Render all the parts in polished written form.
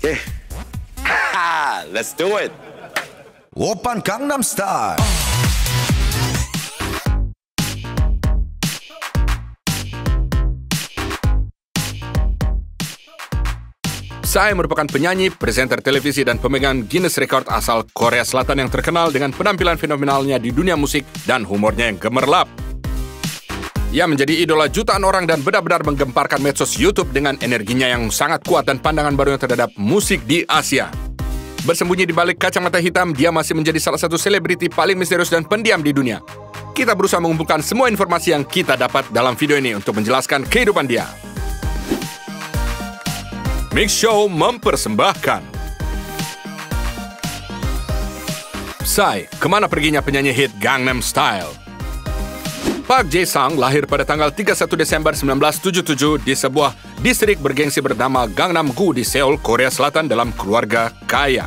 Okay. Let's do it. Oppan Gangnam Style. Psy merupakan penyanyi, presenter televisi, dan pemegang Guinness Record asal Korea Selatan yang terkenal dengan penampilan fenomenalnya di dunia musik dan humornya yang gemerlap. Ia menjadi idola jutaan orang dan benar-benar menggemparkan medsos YouTube dengan energinya yang sangat kuat dan pandangan barunya terhadap musik di Asia. Bersembunyi di balik kacamata hitam, dia masih menjadi salah satu selebriti paling misterius dan pendiam di dunia. Kita berusaha mengumpulkan semua informasi yang kita dapat dalam video ini untuk menjelaskan kehidupan dia. Mix Show mempersembahkan Psy, kemana perginya penyanyi hit Gangnam Style? Park Jae-sang lahir pada tanggal 31 Desember 1977 di sebuah distrik bergengsi bernama Gangnam-gu di Seoul, Korea Selatan dalam keluarga kaya.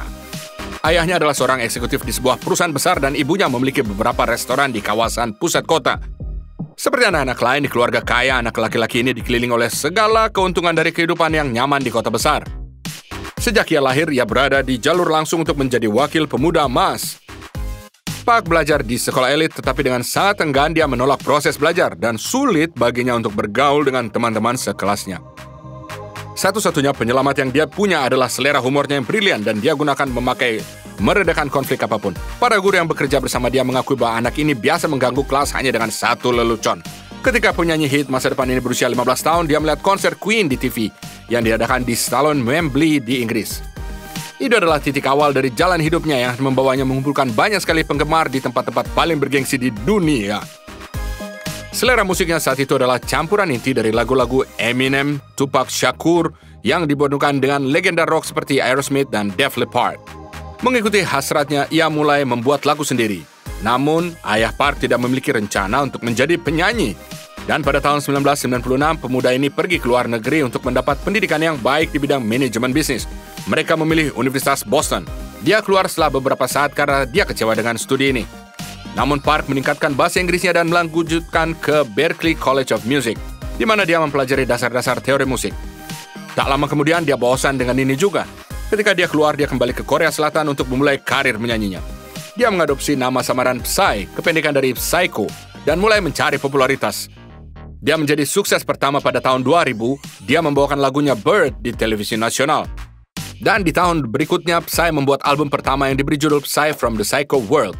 Ayahnya adalah seorang eksekutif di sebuah perusahaan besar dan ibunya memiliki beberapa restoran di kawasan pusat kota. Seperti anak-anak lain di keluarga kaya, anak laki-laki ini dikelilingi oleh segala keuntungan dari kehidupan yang nyaman di kota besar. Sejak ia lahir, ia berada di jalur langsung untuk menjadi wakil pemuda emas. Park belajar di sekolah elit, tetapi dengan sangat enggan dia menolak proses belajar dan sulit baginya untuk bergaul dengan teman-teman sekelasnya. Satu-satunya penyelamat yang dia punya adalah selera humornya yang brilian dan dia gunakan meredakan konflik apapun. Para guru yang bekerja bersama dia mengakui bahwa anak ini biasa mengganggu kelas hanya dengan satu lelucon. Ketika penyanyi hit masa depan ini berusia 15 tahun, dia melihat konser Queen di TV yang diadakan di Stadion Wembley di Inggris. Itu adalah titik awal dari jalan hidupnya yang membawanya mengumpulkan banyak sekali penggemar di tempat-tempat paling bergengsi di dunia. Selera musiknya saat itu adalah campuran inti dari lagu-lagu Eminem, Tupac Shakur yang dipadukan dengan legenda rock seperti Aerosmith dan Def Leppard. Mengikuti hasratnya, ia mulai membuat lagu sendiri. Namun, ayah Park tidak memiliki rencana untuk menjadi penyanyi. Dan pada tahun 1996, pemuda ini pergi ke luar negeri untuk mendapat pendidikan yang baik di bidang manajemen bisnis. Mereka memilih Universitas Boston. Dia keluar setelah beberapa saat karena dia kecewa dengan studi ini. Namun Park meningkatkan bahasa Inggrisnya dan melanjutkan ke Berklee College of Music, di mana dia mempelajari dasar-dasar teori musik. Tak lama kemudian, dia bosan dengan ini juga. Ketika dia keluar, dia kembali ke Korea Selatan untuk memulai karir menyanyinya. Dia mengadopsi nama samaran Psy, kependekan dari Psycho, dan mulai mencari popularitas. Dia menjadi sukses pertama pada tahun 2000, dia membawakan lagunya Bird di televisi nasional. Dan di tahun berikutnya, Psy membuat album pertama yang diberi judul Psy from the Psycho World.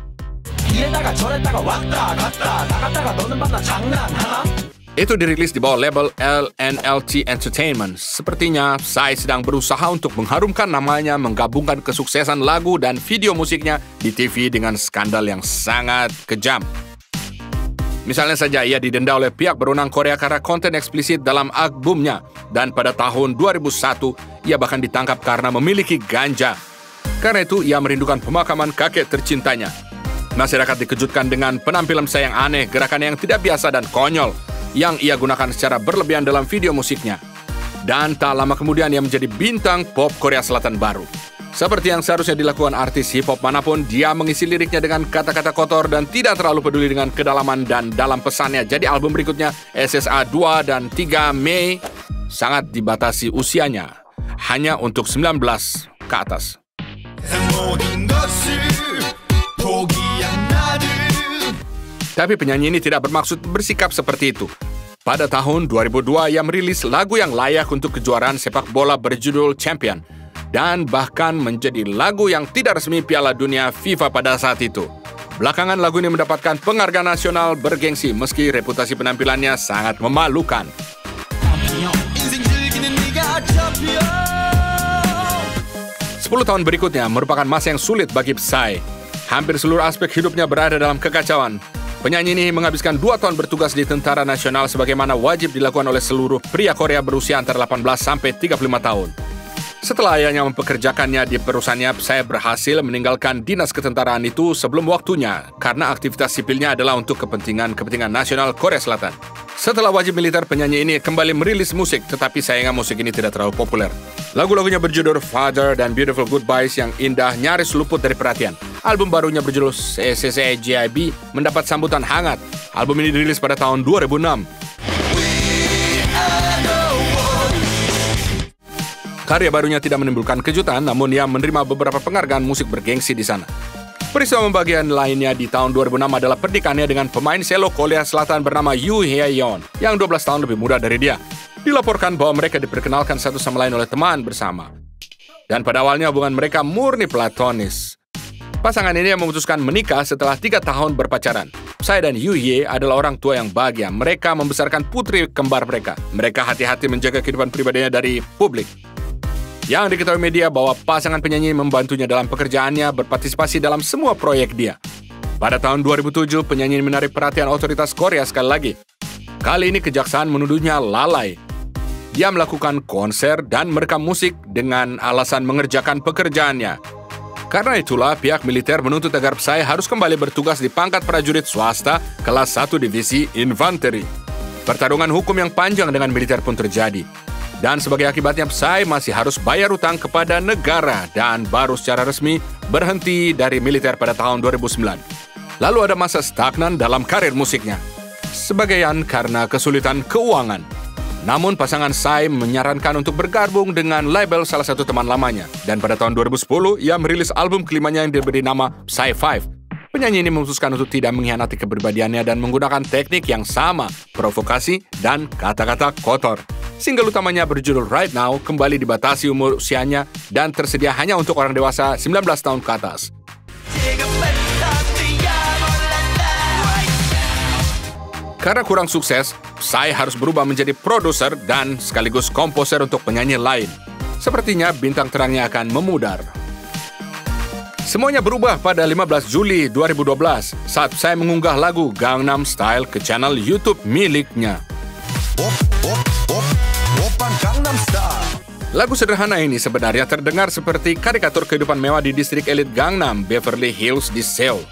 Itu dirilis di bawah label LNLT Entertainment. Sepertinya Psy sedang berusaha untuk mengharumkan namanya, menggabungkan kesuksesan lagu dan video musiknya di TV dengan skandal yang sangat kejam. Misalnya saja ia didenda oleh pihak berwenang Korea karena konten eksplisit dalam albumnya. Dan pada tahun 2001, ia bahkan ditangkap karena memiliki ganja. Karena itu, ia merindukan pemakaman kakek tercintanya. Masyarakat dikejutkan dengan penampilan Psy yang aneh, gerakan yang tidak biasa dan konyol, yang ia gunakan secara berlebihan dalam video musiknya. Dan tak lama kemudian ia menjadi bintang pop Korea Selatan baru. Seperti yang seharusnya dilakukan artis hip-hop manapun, dia mengisi liriknya dengan kata-kata kotor dan tidak terlalu peduli dengan kedalaman dan dalam pesannya. Jadi album berikutnya, SSA 2 dan 3 Mei, sangat dibatasi usianya. Hanya untuk 19 ke atas. Tapi penyanyi ini tidak bermaksud bersikap seperti itu. Pada tahun 2002, ia merilis lagu yang layak untuk kejuaraan sepak bola berjudul Champion, dan bahkan menjadi lagu yang tidak resmi Piala Dunia FIFA pada saat itu. Belakangan lagu ini mendapatkan penghargaan nasional bergengsi meski reputasi penampilannya sangat memalukan. 10 tahun berikutnya merupakan masa yang sulit bagi Psy. Hampir seluruh aspek hidupnya berada dalam kekacauan. Penyanyi ini menghabiskan 2 tahun bertugas di Tentara Nasional sebagaimana wajib dilakukan oleh seluruh pria Korea berusia antara 18 sampai 35 tahun. Setelah ayahnya mempekerjakannya di perusahaannya, Psy berhasil meninggalkan dinas ketentaraan itu sebelum waktunya karena aktivitas sipilnya adalah untuk kepentingan nasional Korea Selatan. Setelah wajib militer, penyanyi ini kembali merilis musik, tetapi sayangnya musik ini tidak terlalu populer. Lagu-lagunya berjudul Father dan Beautiful Goodbyes yang indah nyaris luput dari perhatian. Album barunya berjudul CCCGIB mendapat sambutan hangat. Album ini dirilis pada tahun 2006. Karya barunya tidak menimbulkan kejutan, namun ia menerima beberapa penghargaan musik bergengsi di sana. Peristiwa pembagian lainnya di tahun 2006 adalah pernikahannya dengan pemain selo Korea Selatan bernama Yoo Hye-yeon, yang 12 tahun lebih muda dari dia. Dilaporkan bahwa mereka diperkenalkan satu sama lain oleh teman bersama. Dan pada awalnya hubungan mereka murni platonis. Pasangan ini memutuskan menikah setelah 3 tahun berpacaran. Psy dan Yoo Hye adalah orang tua yang bahagia. Mereka membesarkan putri kembar mereka. Mereka hati-hati menjaga kehidupan pribadinya dari publik. Yang diketahui media bahwa pasangan penyanyi membantunya dalam pekerjaannya, berpartisipasi dalam semua proyek dia. Pada tahun 2007, penyanyi menarik perhatian otoritas Korea sekali lagi. Kali ini kejaksaan menuduhnya lalai. Dia melakukan konser dan merekam musik dengan alasan mengerjakan pekerjaannya. Karena itulah pihak militer menuntut agar Psy harus kembali bertugas di pangkat prajurit swasta kelas 1 divisi infanteri. Pertarungan hukum yang panjang dengan militer pun terjadi. Dan sebagai akibatnya, Psy masih harus bayar utang kepada negara dan baru secara resmi berhenti dari militer pada tahun 2009. Lalu ada masa stagnan dalam karir musiknya. Sebagian karena kesulitan keuangan. Namun pasangan Psy menyarankan untuk bergabung dengan label salah satu teman lamanya. Dan pada tahun 2010, ia merilis album kelimanya yang diberi nama Psy 5. Penyanyi ini memutuskan untuk tidak mengkhianati kepribadiannya dan menggunakan teknik yang sama, provokasi dan kata-kata kotor. Single utamanya berjudul Right Now kembali dibatasi umur usianya dan tersedia hanya untuk orang dewasa 19 tahun ke atas. Karena kurang sukses, Psy harus berubah menjadi produser dan sekaligus komposer untuk penyanyi lain. Sepertinya bintang terangnya akan memudar. Semuanya berubah pada 15 Juli 2012 saat Psy mengunggah lagu Gangnam Style ke channel YouTube miliknya. Lagu sederhana ini sebenarnya terdengar seperti karikatur kehidupan mewah di distrik elit Gangnam, Beverly Hills di Seoul.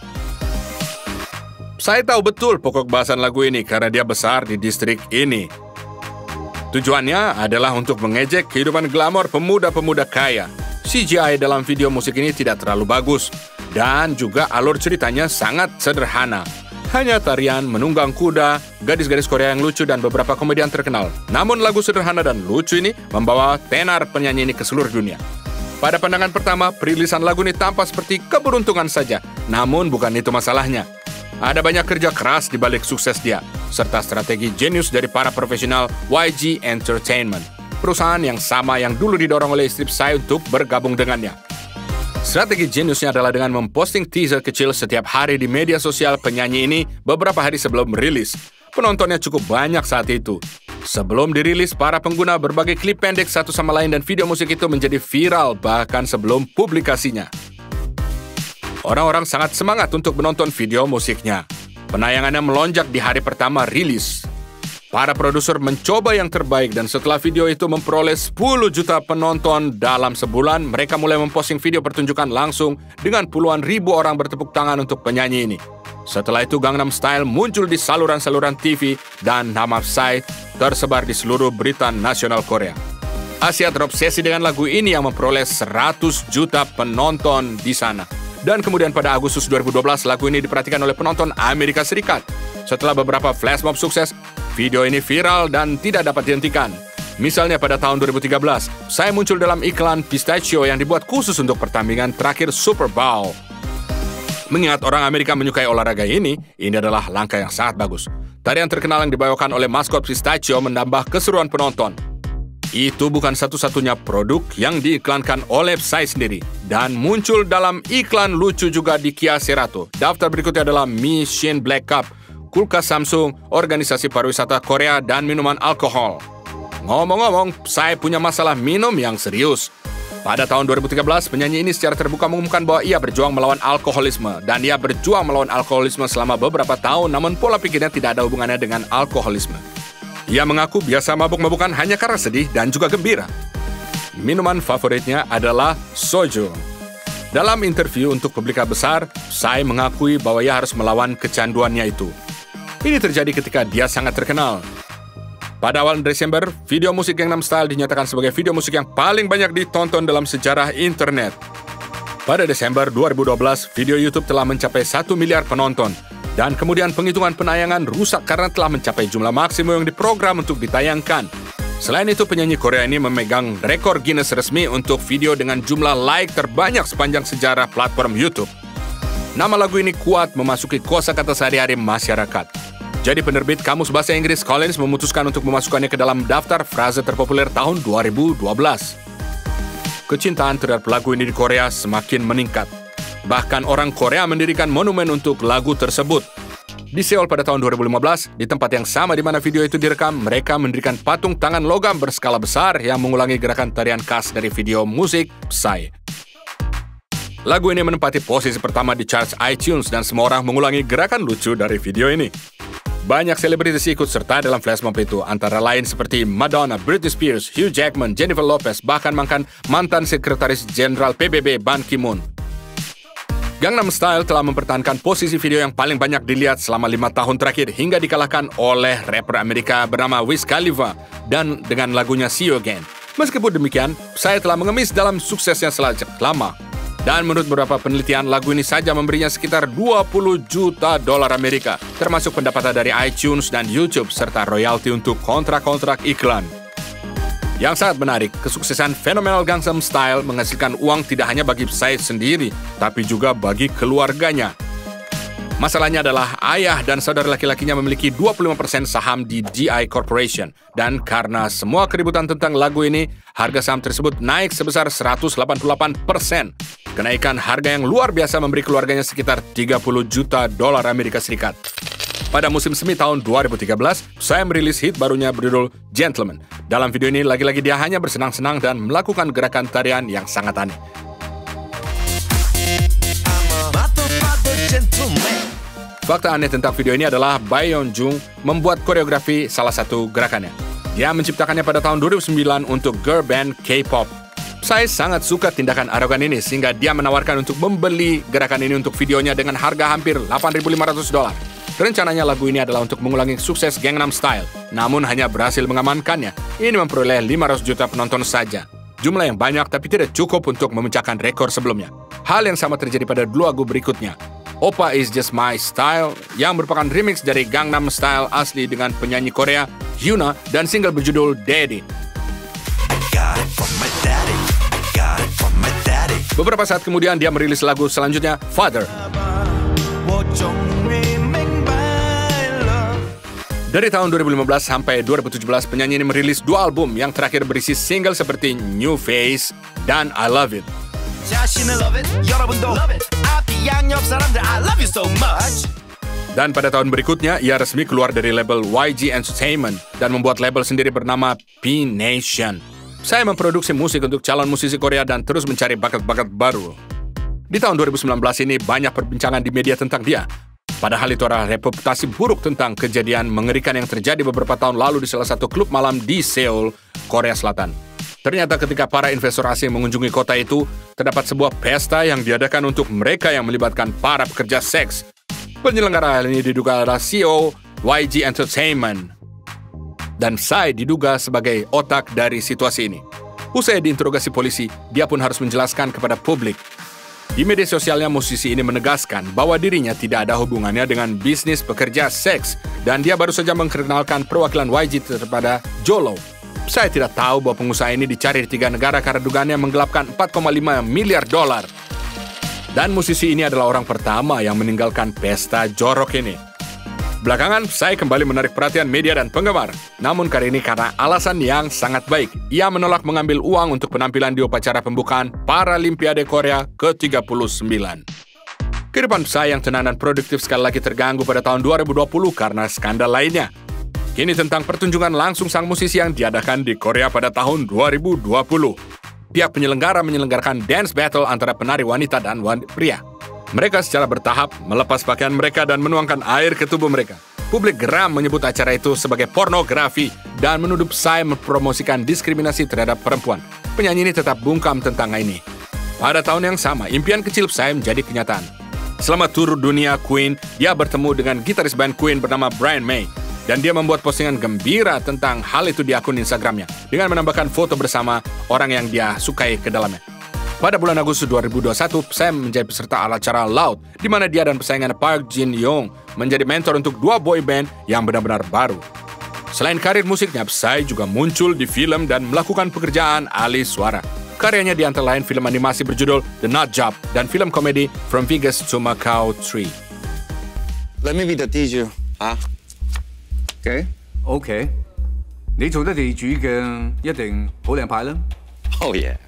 Saya tahu betul pokok bahasan lagu ini karena dia besar di distrik ini. Tujuannya adalah untuk mengejek kehidupan glamor pemuda-pemuda kaya. CGI dalam video musik ini tidak terlalu bagus, dan juga alur ceritanya sangat sederhana. Hanya tarian, menunggang kuda, gadis-gadis Korea yang lucu, dan beberapa komedian terkenal. Namun lagu sederhana dan lucu ini membawa tenar penyanyi ini ke seluruh dunia. Pada pandangan pertama, perilisan lagu ini tampak seperti keberuntungan saja. Namun bukan itu masalahnya. Ada banyak kerja keras di balik sukses dia, serta strategi jenius dari para profesional YG Entertainment, perusahaan yang sama yang dulu didorong oleh istri Psy untuk bergabung dengannya. Strategi jeniusnya adalah dengan memposting teaser kecil setiap hari di media sosial penyanyi ini beberapa hari sebelum merilis. Penontonnya cukup banyak saat itu. Sebelum dirilis, para pengguna berbagai klip pendek satu sama lain dan video musik itu menjadi viral bahkan sebelum publikasinya. Orang-orang sangat semangat untuk menonton video musiknya. Penayangannya melonjak di hari pertama rilis. Para produser mencoba yang terbaik dan setelah video itu memperoleh 10 juta penonton dalam sebulan, mereka mulai memposting video pertunjukan langsung dengan puluhan ribu orang bertepuk tangan untuk penyanyi ini. Setelah itu Gangnam Style muncul di saluran-saluran TV dan nama Psy tersebar di seluruh berita nasional Korea. Asia terobsesi dengan lagu ini yang memperoleh 100 juta penonton di sana. Dan kemudian pada Agustus 2012 lagu ini diperhatikan oleh penonton Amerika Serikat. Setelah beberapa flash mob sukses, video ini viral dan tidak dapat dihentikan. Misalnya pada tahun 2013, saya muncul dalam iklan pistachio yang dibuat khusus untuk pertandingan terakhir Super Bowl. Mengingat orang Amerika menyukai olahraga ini adalah langkah yang sangat bagus. Tarian terkenal yang dibawakan oleh maskot pistachio menambah keseruan penonton. Itu bukan satu-satunya produk yang diiklankan oleh Psy sendiri. Dan muncul dalam iklan lucu juga di Kia Cerato. Daftar berikutnya adalah Mission Black Cup, kulkas Samsung, organisasi pariwisata Korea, dan minuman alkohol. Ngomong-ngomong, Psy punya masalah minum yang serius. Pada tahun 2013, penyanyi ini secara terbuka mengumumkan bahwa ia berjuang melawan alkoholisme. Dan ia berjuang melawan alkoholisme selama beberapa tahun, namun pola pikirnya tidak ada hubungannya dengan alkoholisme. Ia mengaku biasa mabuk-mabukan hanya karena sedih dan juga gembira. Minuman favoritnya adalah soju. Dalam interview untuk publika besar, Psy mengakui bahwa ia harus melawan kecanduannya itu. Ini terjadi ketika dia sangat terkenal. Pada awal Desember, video musik Gangnam Style dinyatakan sebagai video musik yang paling banyak ditonton dalam sejarah internet. Pada Desember 2012, video YouTube telah mencapai 1 miliar penonton. Dan kemudian penghitungan penayangan rusak karena telah mencapai jumlah maksimum yang diprogram untuk ditayangkan. Selain itu, penyanyi Korea ini memegang rekor Guinness resmi untuk video dengan jumlah like terbanyak sepanjang sejarah platform YouTube. Nama lagu ini kuat memasuki kosakata sehari-hari masyarakat. Jadi penerbit Kamus Bahasa Inggris Collins memutuskan untuk memasukkannya ke dalam daftar frase terpopuler tahun 2012. Kecintaan terhadap lagu ini di Korea semakin meningkat. Bahkan orang Korea mendirikan monumen untuk lagu tersebut. Di Seoul pada tahun 2015, di tempat yang sama di mana video itu direkam, mereka mendirikan patung tangan logam berskala besar yang mengulangi gerakan tarian khas dari video musik Psy. Lagu ini menempati posisi pertama di charts iTunes dan semua orang mengulangi gerakan lucu dari video ini. Banyak selebritis ikut serta dalam flash mob itu, antara lain seperti Madonna, Britney Spears, Hugh Jackman, Jennifer Lopez, bahkan mantan sekretaris jenderal PBB Ban Ki-moon. Gangnam Style telah mempertahankan posisi video yang paling banyak dilihat selama 5 tahun terakhir hingga dikalahkan oleh rapper Amerika bernama Wiz Khalifa dan dengan lagunya See You Again. Meskipun demikian, saya telah mengemis dalam suksesnya sejak lama. Dan menurut beberapa penelitian, lagu ini saja memberinya sekitar 20 juta dolar Amerika, termasuk pendapatan dari iTunes dan YouTube, serta royalti untuk kontrak-kontrak iklan. Yang sangat menarik, kesuksesan fenomenal Gangnam Style menghasilkan uang tidak hanya bagi Psy sendiri, tapi juga bagi keluarganya. Masalahnya adalah ayah dan saudara laki-lakinya memiliki 25% saham di GI Corporation. Dan karena semua keributan tentang lagu ini, harga saham tersebut naik sebesar 188%. Kenaikan harga yang luar biasa memberi keluarganya sekitar 30 juta dolar Amerika Serikat. Pada musim semi tahun 2013, saya merilis hit barunya berjudul Gentleman. Dalam video ini, lagi-lagi dia hanya bersenang-senang dan melakukan gerakan tarian yang sangat aneh. Fakta aneh tentang video ini adalah Baeyeon Jung membuat koreografi salah satu gerakannya. Dia menciptakannya pada tahun 2009 untuk girl band K-pop. Saya sangat suka tindakan arogan ini sehingga dia menawarkan untuk membeli gerakan ini untuk videonya dengan harga hampir $8.500. Rencananya lagu ini adalah untuk mengulangi sukses Gangnam Style, namun hanya berhasil mengamankannya. Ini memperoleh 500 juta penonton saja. Jumlah yang banyak tapi tidak cukup untuk memecahkan rekor sebelumnya. Hal yang sama terjadi pada dua lagu berikutnya. Oppa Is Just My Style yang merupakan remix dari Gangnam Style asli dengan penyanyi Korea Hyuna dan single berjudul Daddy. Beberapa saat kemudian dia merilis lagu selanjutnya, Father. Dari tahun 2015 sampai 2017, penyanyi ini merilis 2 album yang terakhir berisi single seperti New Face dan I Love It. Dan pada tahun berikutnya, ia resmi keluar dari label YG Entertainment dan membuat label sendiri bernama P Nation. Saya memproduksi musik untuk calon musisi Korea dan terus mencari bakat-bakat baru. Di tahun 2019 ini banyak perbincangan di media tentang dia. Padahal itu adalah reputasi buruk tentang kejadian mengerikan yang terjadi beberapa tahun lalu di salah satu klub malam di Seoul, Korea Selatan. Ternyata ketika para investor asing mengunjungi kota itu, terdapat sebuah pesta yang diadakan untuk mereka yang melibatkan para pekerja seks. Penyelenggara hal ini diduga adalah CEO YG Entertainment. Dan Psy diduga sebagai otak dari situasi ini. Usai diinterogasi polisi, dia pun harus menjelaskan kepada publik. Di media sosialnya, musisi ini menegaskan bahwa dirinya tidak ada hubungannya dengan bisnis pekerja seks dan dia baru saja memperkenalkan perwakilan YG kepada Jolo. Saya tidak tahu bahwa pengusaha ini dicari di 3 negara karena dugaannya menggelapkan $4,5 miliar. Dan musisi ini adalah orang pertama yang meninggalkan pesta jorok ini. Belakangan, saya kembali menarik perhatian media dan penggemar. Namun kali ini karena alasan yang sangat baik. Ia menolak mengambil uang untuk penampilan di upacara pembukaan Paralimpiade Korea ke-39. Kehidupan Psy yang tenang dan produktif sekali lagi terganggu pada tahun 2020 karena skandal lainnya. Kini tentang pertunjukan langsung sang musisi yang diadakan di Korea pada tahun 2020. Pihak penyelenggara menyelenggarakan dance battle antara penari wanita dan pria. Mereka secara bertahap melepas pakaian mereka dan menuangkan air ke tubuh mereka. Publik geram menyebut acara itu sebagai pornografi dan menuduh Psy mempromosikan diskriminasi terhadap perempuan. Penyanyi ini tetap bungkam tentang ini. Pada tahun yang sama, impian kecil Psy menjadi kenyataan. Selama tur dunia Queen, dia bertemu dengan gitaris band Queen bernama Brian May. Dan dia membuat postingan gembira tentang hal itu di akun Instagramnya dengan menambahkan foto bersama orang yang dia sukai ke dalamnya. Pada bulan Agustus 2021, Psy menjadi peserta acara Loud, di mana dia dan pesaingnya Park Jin Young menjadi mentor untuk 2 boy band yang benar-benar baru. Selain karir musiknya, Psy juga muncul di film dan melakukan pekerjaan alih suara. Karyanya di antara lain film animasi berjudul The Nut Job dan film komedi From Vegas to Macau 3. Let me be the teacher. OK，你做得地主嘅一定好靚牌啦。 Oh yeah.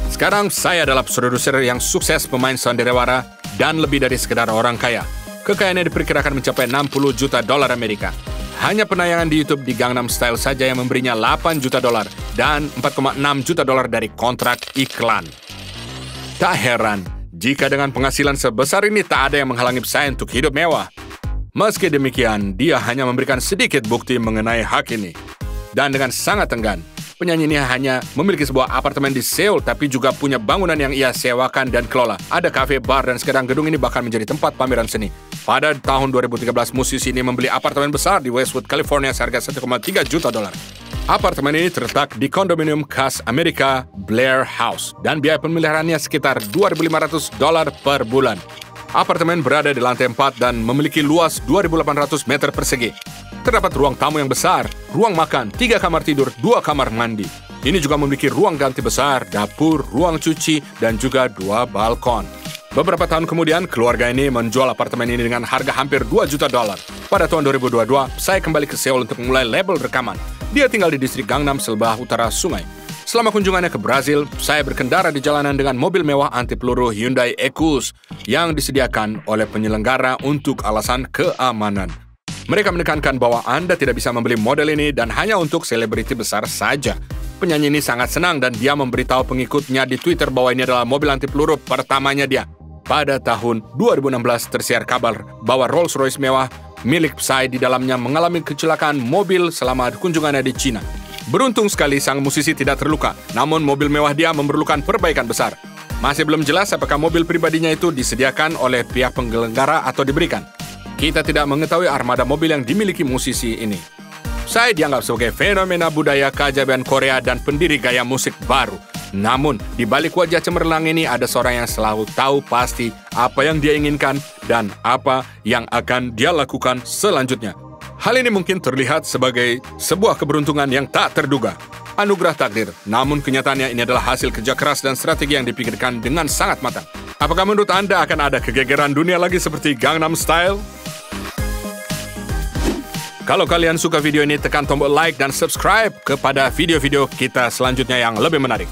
Sekarang saya adalah produser yang sukses, pemain sandiwara, dan lebih dari sekedar orang kaya. Kekayaannya diperkirakan mencapai 60 juta dolar Amerika. Hanya penayangan di YouTube di Gangnam Style saja yang memberinya 8 juta dolar dan 4,6 juta dolar dari kontrak iklan. Tak heran jika dengan penghasilan sebesar ini tak ada yang menghalangi Psy untuk hidup mewah. Meski demikian, dia hanya memberikan sedikit bukti mengenai hak ini. Dan dengan sangat enggan, penyanyi ini hanya memiliki sebuah apartemen di Seoul, tapi juga punya bangunan yang ia sewakan dan kelola. Ada kafe, bar, dan sekarang gedung ini bahkan menjadi tempat pameran seni. Pada tahun 2013, musisi ini membeli apartemen besar di Westwood, California seharga 1,3 juta dolar. Apartemen ini terletak di kondominium khas Amerika, Blair House, dan biaya pemeliharaannya sekitar 2.500 dolar per bulan. Apartemen berada di lantai 4 dan memiliki luas 2.800 meter persegi. Terdapat ruang tamu yang besar, ruang makan, 3 kamar tidur, 2 kamar mandi. Ini juga memiliki ruang ganti besar, dapur, ruang cuci, dan juga 2 balkon. Beberapa tahun kemudian, keluarga ini menjual apartemen ini dengan harga hampir 2 juta dolar. Pada tahun 2022, saya kembali ke Seoul untuk memulai label rekaman. Dia tinggal di distrik Gangnam, sebelah utara sungai. Selama kunjungannya ke Brazil, saya berkendara di jalanan dengan mobil mewah anti peluru Hyundai Ecus yang disediakan oleh penyelenggara untuk alasan keamanan. Mereka menekankan bahwa Anda tidak bisa membeli model ini dan hanya untuk selebriti besar saja. Penyanyi ini sangat senang dan dia memberitahu pengikutnya di Twitter bahwa ini adalah mobil anti peluru pertamanya dia. Pada tahun 2016 tersiar kabar bahwa Rolls-Royce mewah milik Psy di dalamnya mengalami kecelakaan mobil selama kunjungannya di China. Beruntung sekali sang musisi tidak terluka, namun mobil mewah dia memerlukan perbaikan besar. Masih belum jelas apakah mobil pribadinya itu disediakan oleh pihak penyelenggara atau diberikan. Kita tidak mengetahui armada mobil yang dimiliki musisi ini. Psy dianggap sebagai fenomena budaya keajaiban Korea dan pendiri gaya musik baru. Namun, di balik wajah cemerlang ini ada seorang yang selalu tahu pasti apa yang dia inginkan dan apa yang akan dia lakukan selanjutnya. Hal ini mungkin terlihat sebagai sebuah keberuntungan yang tak terduga, anugerah takdir. Namun kenyataannya ini adalah hasil kerja keras dan strategi yang dipikirkan dengan sangat matang. Apakah menurut Anda akan ada kegegeran dunia lagi seperti Gangnam Style? Kalau kalian suka video ini, tekan tombol like dan subscribe kepada video-video kita selanjutnya yang lebih menarik.